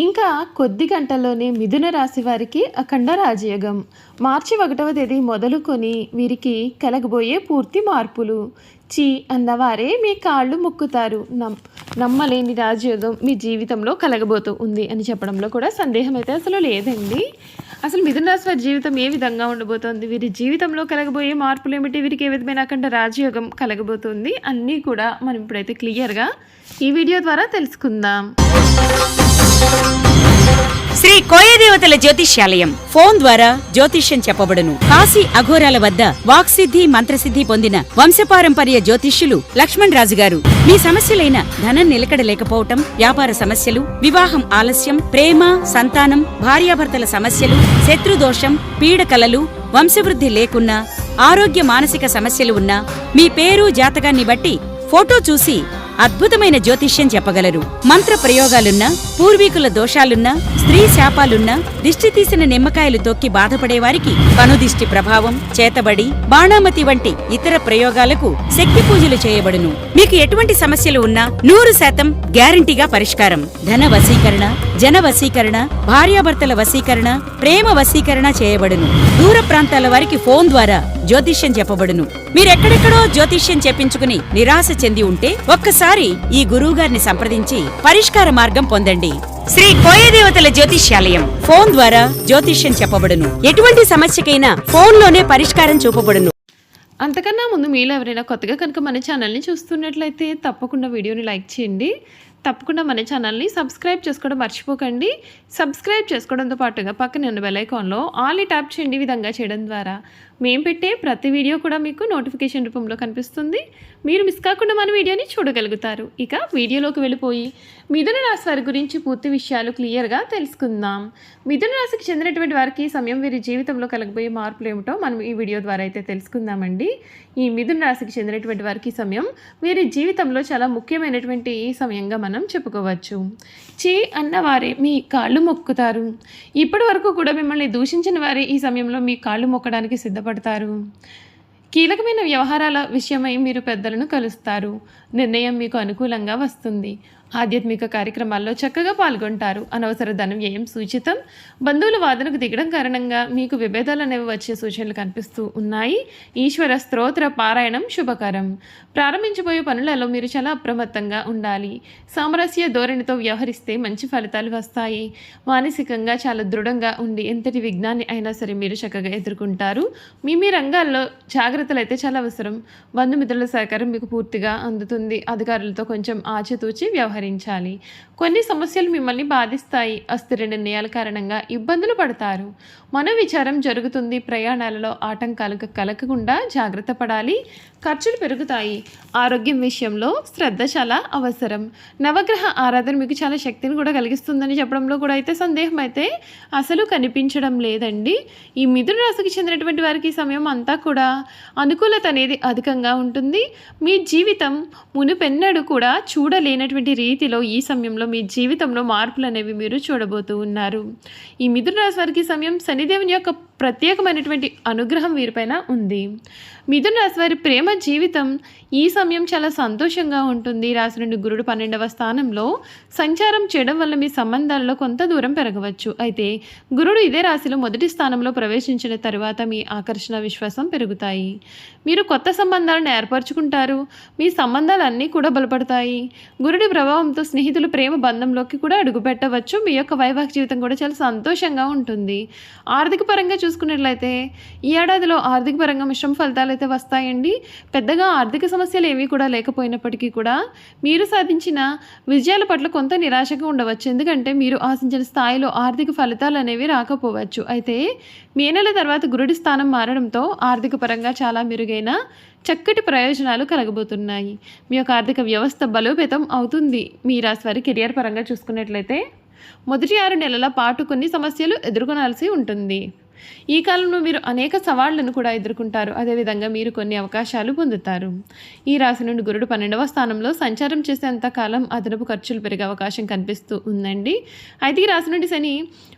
ఇంకా కొద్ది గంటల్లోనే మిథున రాశి వారికి అఖండ రాజయోగం. మార్చి 1వ తేదీ మొదలుకొని వీరికి కలగబోయే పూర్తి మార్పులు. చీ అన్నవారే మీ కాళ్ళు మొక్కుతారు. నమ్మలేని రాజయోగం మీ జీవితంలో కలగబోతూ ఉంది అని చెప్పడంలో కూడా సందేహం అయితే అసలు లేదండి. అసలు మిథున రాశి వారి జీవితం ఏ విధంగా ఉండబోతోంది, వీరి జీవితంలో కలగబోయే మార్పులు ఏమిటి, వీరికి ఏ విధమైన అఖండ రాజయోగం కలగబోతుంది అన్నీ కూడా మనం ఇప్పుడైతే క్లియర్గా ఈ వీడియో ద్వారా తెలుసుకుందాం. శ్రీ కోయదేవతల జ్యోతిష్యాలయం ఫోన్ ద్వారా జ్యోతిష్యం చెప్పబడును. కాశీ అఘోరాల వద్ద వాక్సిద్ధి మంత్రసిద్ధి పొందిన వంశపారంపర్య జ్యోతిష్యులు లక్ష్మణ్ రాజు గారు మీ సమస్యలైన ధనం నిలకడ లేకపోవటం, వ్యాపార సమస్యలు, వివాహం ఆలస్యం, ప్రేమ, సంతానం, భార్యాభర్తల సమస్యలు, శత్రుదోషం, పీడకలలు, వంశవృద్ధి లేకున్నా, ఆరోగ్య మానసిక సమస్యలు ఉన్నా మీ పేరు జాతకాన్ని బట్టి ఫోటో చూసి అద్భుతమైన జ్యోతిష్యం చెప్పగలరు. మంత్ర ప్రయోగాలున్నా, పూర్వీకుల దోషాలున్నా, స్త్రీ శాపాలున్నా, దిష్టి తీసిన నిమ్మకాయలు తొక్కి బాధపడేవారికి కనుదిష్టి ప్రభావం, చేతబడి, బాణామతి వంటి ఇతర ప్రయోగాలకు శక్తి పూజలు చేయబడును. మీకు ఎటువంటి సమస్యలు ఉన్నా 100% గ్యారంటీగా పరిష్కారం. ధన వశీకరణ, జన వశీకరణ, భార్యాభర్తల వశీకరణ, ప్రేమ వశీకరణ చేయబడును. దూర ప్రాంతాల వారికి ఫోన్ ద్వారా జ్యోతిష్యం చెప్పబడును. మీరెక్కడెక్కడో జ్యోతిష్యం చెప్పించుకుని నిరాశ చెంది ఉంటే ఒక్కసారి ఈ గురువుగారిని సంప్రదించి పరిష్కార మార్గం పొందండి. శ్రీ కోయదేవతల జ్యోతిష్యాలయం ఫోన్ ద్వారా జ్యోతిష్యం చెప్పబడును. ఎటువంటి సమస్యకైనా ఫోన్లోనే పరిష్కారం చూపబడును. అంతకన్నా ముందు మీలో ఎవరైనా కొత్తగా కనుక మన ఛానల్ని చూస్తున్నట్లయితే తప్పకుండా వీడియోని లైక్ చేయండి. తప్పకుండా మన ఛానల్ని సబ్స్క్రైబ్ చేసుకోవడం మర్చిపోకండి. సబ్స్క్రైబ్ చేసుకోవడంతో పాటుగా పక్కన ఉన్న బెల్ ఐకాన్లో ఆల్ ట్యాప్ చేయండి. ఈ విధంగా చేయడం ద్వారా మేము పెట్టే ప్రతి వీడియో కూడా మీకు నోటిఫికేషన్ రూపంలో కనిపిస్తుంది. మీరు మిస్ కాకుండా మన వీడియోని చూడగలుగుతారు. ఇక వీడియోలోకి వెళ్ళిపోయి మిథున రాశి వారి గురించి పూర్తి విషయాలు క్లియర్గా తెలుసుకుందాం. మిథున రాశికి చెందినటువంటి వారికి ఈ సమయం వీరి జీవితంలో కలగబోయే మార్పులు ఏమిటో మనం ఈ వీడియో ద్వారా అయితే తెలుసుకుందామండి. ఈ మిథున రాశికి చెందినటువంటి వారికి సమయం వీరి జీవితంలో చాలా ముఖ్యమైనటువంటి సమయంగా మనం చెప్పుకోవచ్చు. చీ అన్నవారే మీ కాళ్ళు మొక్కుతారు. ఇప్పటి వరకు కూడా మిమ్మల్ని దూషించిన వారే ఈ సమయంలో మీ కాళ్ళు మొక్కడానికి సిద్ధపడతారు. కీలకమైన వ్యవహారాల విషయమై మీరు పెద్దలను కలుస్తారు. నిర్ణయం మీకు అనుకూలంగా వస్తుంది. ఆధ్యాత్మిక కార్యక్రమాల్లో చక్కగా పాల్గొంటారు. అనవసర ధన వ్యయం సూచితం. బంధువుల వాదనకు దిగడం కారణంగా మీకు విభేదాలు అనేవి వచ్చే సూచనలు కనిపిస్తూ ఉన్నాయి. ఈశ్వర స్తోత్ర పారాయణం శుభకరం. ప్రారంభించబోయే పనులలో మీరు చాలా అప్రమత్తంగా ఉండాలి. సామరస్య ధోరణితో వ్యవహరిస్తే మంచి ఫలితాలు వస్తాయి. మానసికంగా చాలా దృఢంగా ఉండి ఎంతటి విఘ్నాన్ని అయినా సరే మీరు చక్కగా ఎదుర్కొంటారు. మీ రంగాల్లో జాగ్రత్తలు అయితే చాలా అవసరం. బంధుమిత్రుల సహకారం మీకు పూర్తిగా అందుతుంది. అధికారులతో కొంచెం ఆచితూచి వ్యవహరించాలి. కొన్ని సమస్యలు మిమ్మల్ని బాధిస్తాయి. అస్థిర నిర్ణయాల కారణంగా ఇబ్బందులు పడతారు. మనోవిచారం జరుగుతుంది. ప్రయాణాలలో ఆటంకాలు కలగకుండా జాగ్రత్త పడాలి. ఖర్చులు పెరుగుతాయి. ఆరోగ్యం విషయంలో శ్రద్ధ చాలా అవసరం. నవగ్రహ ఆరాధన మీకు చాలా శక్తిని కూడా కలిగిస్తుందని చెప్పడంలో కూడా అయితే సందేహం అయితే అసలు కనిపించడం లేదండి. ఈ మిథున రాశికి చెందినటువంటి వారికి ఈ సమయం అంతా కూడా అనుకూలత అనేది అధికంగా ఉంటుంది. మీ జీవితం మునుపెన్నడూ కూడా చూడలేనటువంటి రీతిలో ఈ సమయంలో మీ జీవితంలో మార్పులు అనేవి మీరు చూడబోతూ ఉన్నారు. ఈ మిథున రాశి వారికి సమయం శనిదేవుని యొక్క ప్రత్యేకమైనటువంటి అనుగ్రహం వీరిపైన ఉంది. మిథున రాశి వారి ప్రేమ జీవితం ఈ సమయం చాలా సంతోషంగా ఉంటుంది. రాశి నుండి గురుడు 12వ స్థానంలో సంచారం చేయడం వల్ల మీ సంబంధాలలో కొంత దూరం పెరగవచ్చు. అయితే గురుడు ఇదే రాశిలో మొదటి స్థానంలో ప్రవేశించిన తరువాత మీ ఆకర్షణ విశ్వాసం పెరుగుతాయి. మీరు కొత్త సంబంధాలను ఏర్పరచుకుంటారు. మీ సంబంధాలన్నీ కూడా బలపడతాయి. గురుడి ప్రభావంతో స్నేహితులు ప్రేమ బంధంలోకి కూడా అడుగుపెట్టవచ్చు. మీ యొక్క వైవాహిక జీవితం కూడా చాలా సంతోషంగా ఉంటుంది. ఆర్థిక పరంగా చూసుకున్నట్లయితే ఈ ఏడాదిలో ఆర్థిక పరంగా మిశ్రమ ఫలితాలు అయితే వస్తాయండి. పెద్దగా ఆర్థిక సమస్యలు ఏమీ కూడా లేకపోయినప్పటికీ కూడా మీరు సాధించిన విజయాల పట్ల కొంత నిరాశగా ఉండవచ్చు. ఎందుకంటే మీరు ఆశించిన స్థాయిలో ఆర్థిక ఫలితాలు అనేవి రాకపోవచ్చు. అయితే మే నెల తర్వాత గురుడి స్థానం మారడంతో ఆర్థిక పరంగా చాలా మెరుగైన చక్కటి ప్రయోజనాలు కలగబోతున్నాయి. మీ యొక్క ఆర్థిక వ్యవస్థ బలోపేతం అవుతుంది. మీ రాశి వారి కెరియర్ పరంగా చూసుకున్నట్లయితే మొదటి 6 నెలల పాటు కొన్ని సమస్యలు ఎదుర్కొనాల్సి ఉంటుంది. ఈ కాలంలో మీరు అనేక సవాళ్లను కూడా ఎదుర్కొంటారు. అదేవిధంగా మీరు కొన్ని అవకాశాలు పొందుతారు. ఈ రాశి నుండి గురుడు 12వ స్థానంలో సంచారం చేసేంత కాలం అదనపు ఖర్చులు పెరిగే అవకాశం కనిపిస్తూ ఉందండి. అయితే ఈ రాశి నుండి శని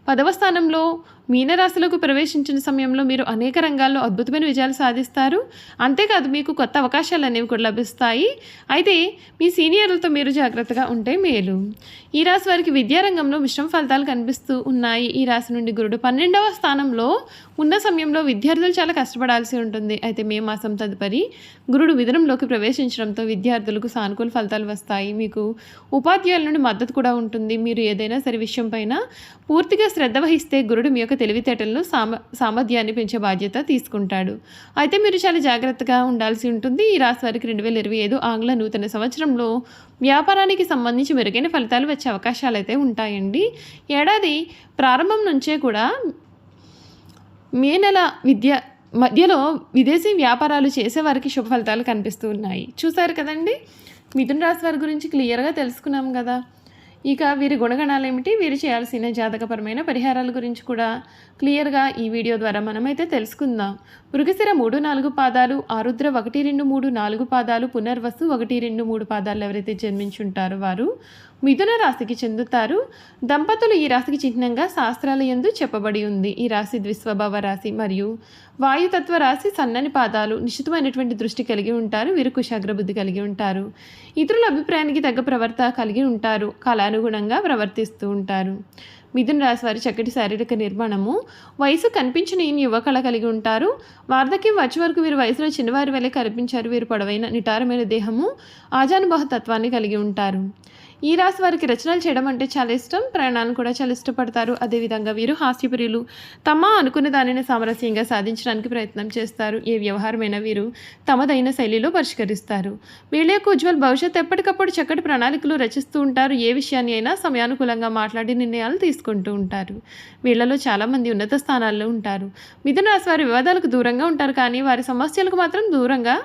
10వ స్థానంలో మీనరాశిలోకి ప్రవేశించిన సమయంలో మీరు అనేక రంగాల్లో అద్భుతమైన విజయాలు సాధిస్తారు. అంతేకాదు మీకు కొత్త అవకాశాలు అనేవి కూడా లభిస్తాయి. అయితే మీ సీనియర్లతో మీరు జాగ్రత్తగా ఉంటే మేలు. ఈ రాశి వారికి విద్యారంగంలో మిశ్రమ ఫలితాలు కనిపిస్తూ ఉన్నాయి. ఈ రాశి నుండి గురుడు 12వ స్థానంలో ఉన్న సమయంలో విద్యార్థులు చాలా కష్టపడాల్సి ఉంటుంది. అయితే మే మాసం తదుపరి గురుడు మిథునంలోకి ప్రవేశించడంతో విద్యార్థులకు సానుకూల ఫలితాలు వస్తాయి. మీకు ఉపాధ్యాయుల నుండి మద్దతు కూడా ఉంటుంది. మీరు ఏదైనా సరే విషయం పైన పూర్తిగా శ్రద్ధ వహిస్తే గురుడు మీ యొక్క తెలివితేటలను సామర్థ్యాన్ని పెంచే బాధ్యత తీసుకుంటాడు. అయితే మీరు చాలా జాగ్రత్తగా ఉండాల్సి ఉంటుంది. ఈ రాశి వారికి 2025 ఆంగ్ల నూతన సంవత్సరంలో వ్యాపారానికి సంబంధించి మెరుగైన ఫలితాలు వచ్చే అవకాశాలు అయితే ఉంటాయండి. ఏడాది ప్రారంభం నుంచే కూడా మే నెల మధ్యలో విదేశీ వ్యాపారాలు చేసేవారికి శుభ ఫలితాలు కనిపిస్తూ ఉన్నాయి. చూసారు కదండి, మిథున రాశి వారి గురించి క్లియర్గా తెలుసుకున్నాం కదా. ఇక వీరి గుణగణాలు ఏమిటి, వీరు చేయాల్సిన జాతకపరమైన పరిహారాల గురించి కూడా క్లియర్గా ఈ వీడియో ద్వారా మనమైతే తెలుసుకుందాం. మృగశిర 3-4 పాదాలు, ఆరుద్ర 1-2-3-4 పాదాలు, పునర్వసు 1-2-3 పాదాలు ఎవరైతే జన్మించుంటారో వారు మిథున రాశికి చెందుతారు. దంపతులు ఈ రాశికి చిహ్నంగా శాస్త్రాల యందు చెప్పబడి ఉంది. ఈ రాశి ద్విస్వభావ రాశి మరియు వాయుతత్వ రాశి. సన్నని పాదాలు, నిశ్చితమైనటువంటి దృష్టి కలిగి ఉంటారు. వీరు కుశాగ్ర బుద్ధి కలిగి ఉంటారు. ఇతరుల అభిప్రాయానికి తగ్గ ప్రవర్తన కలిగి ఉంటారు. కాలానుగుణంగా ప్రవర్తిస్తూ ఉంటారు. మిథున రాశి వారి చక్కటి శారీరక నిర్మాణము, వయసు కనిపించిన యువకళ కలిగి ఉంటారు. వార్ధక్యం వచ్చే వరకు వీరు వయసులో చిన్నవారి వలె కనిపించారు. వీరు పొడవైన నిటారమైన దేహము, ఆజానుబాహు తత్వాన్ని కలిగి ఉంటారు. ఈ రాశి వారికి రచనలు చేయడం అంటే చాలా ఇష్టం. ప్రయాణాలను కూడా చాలా ఇష్టపడతారు. అదేవిధంగా వీరు హాస్యప్రియులు. తమ అనుకున్న దానిని సామరస్యంగా సాధించడానికి ప్రయత్నం చేస్తారు. ఏ వ్యవహారమైనా వీరు తమదైన శైలిలో పరిష్కరిస్తారు. వీళ్ళ యొక్క ఉజ్వల భవిష్యత్తు ఎప్పటికప్పుడు చక్కటి ప్రణాళికలు రచిస్తూ ఉంటారు. ఏ విషయాన్ని అయినా సమయానుకూలంగా మాట్లాడి నిర్ణయాలు తీసుకుంటూ ఉంటారు. వీళ్లలో చాలామంది ఉన్నత స్థానాల్లో ఉంటారు. మిథున రాశి వారి వివాదాలకు దూరంగా ఉంటారు, కానీ వారి సమస్యలకు మాత్రం దూరంగా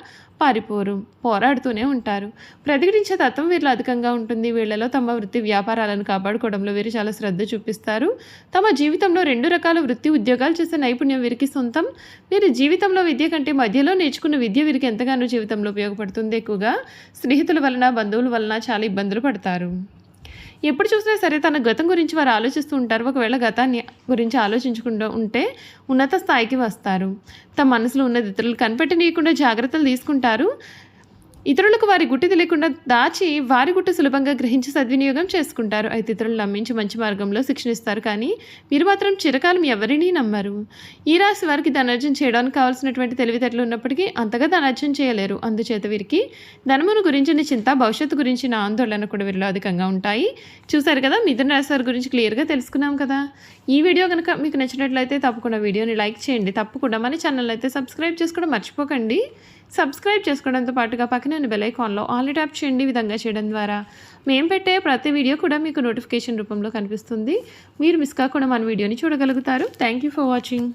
పోరాడుతూనే ఉంటారు. ప్రతిఘటించే తత్వం వీరిలో అధికంగా ఉంటుంది. వీళ్లలో తమ వృత్తి వ్యాపారాలను కాపాడుకోవడంలో వీరు చాలా శ్రద్ధ చూపిస్తారు. తమ జీవితంలో 2 రకాల వృత్తి ఉద్యోగాలు చేసే నైపుణ్యం వీరికి సొంతం. వీరి జీవితంలో విద్య కంటే మధ్యలో నేర్చుకున్న విద్య వీరికి ఎంతగానో జీవితంలో ఉపయోగపడుతుంది. ఎక్కువగా స్నేహితుల వలన, బంధువుల వలన చాలా ఇబ్బందులు పడతారు. ఎప్పుడు చూసినా సరే తన గతం గురించి వారు ఆలోచిస్తూ ఉంటారు. ఒకవేళ గతాన్ని గురించి ఆలోచించుకుంటూ ఉంటే ఉన్నత స్థాయికి వస్తారు. తమ మనసులో ఉన్నది ఇతరులు కనిపెట్టనీయకుండా జాగ్రత్తలు తీసుకుంటారు. ఇతరులకు వారి గుట్టు తెలియకుండా దాచి వారి గుట్టు సులభంగా గ్రహించి సద్వినియోగం చేసుకుంటారు. అయితే ఇతరులు నమ్మించి మంచి మార్గంలో శిక్షణిస్తారు, కానీ వీరు మాత్రం చిరకాలం ఎవరినీ నమ్మరు. ఈ రాశి వారికి ధనార్జన చేయడానికి కావాల్సినటువంటి తెలివితేటలు ఉన్నప్పటికీ అంతగా ధనార్జన చేయలేరు. అందుచేత వీరికి ధనమును గురించిన చింత, భవిష్యత్తు గురించిన ఆందోళన కూడా వీరిలో అధికంగా ఉంటాయి. చూసారు కదా, మిథున రాశి వారి గురించి క్లియర్గా తెలుసుకున్నాం కదా. ఈ వీడియో కనుక మీకు నచ్చినట్లయితే తప్పకుండా వీడియోని లైక్ చేయండి. తప్పకుండా మన ఛానల్ అయితే సబ్స్క్రైబ్ చేసుకోవడం మర్చిపోకండి. సబ్స్క్రైబ్ చేసుకోవడంతో పాటుగా పక్కన ఉన్న బెల్ ఐకాన్లో ఆల్ ట్యాప్ చేయండి. ఈ విధంగా చేయడం ద్వారా మేము పెట్టే ప్రతి వీడియో కూడా మీకు నోటిఫికేషన్ రూపంలో కనిపిస్తుంది. మీరు మిస్ కాకుండా మన వీడియోని చూడగలుగుతారు. Thank you for watching.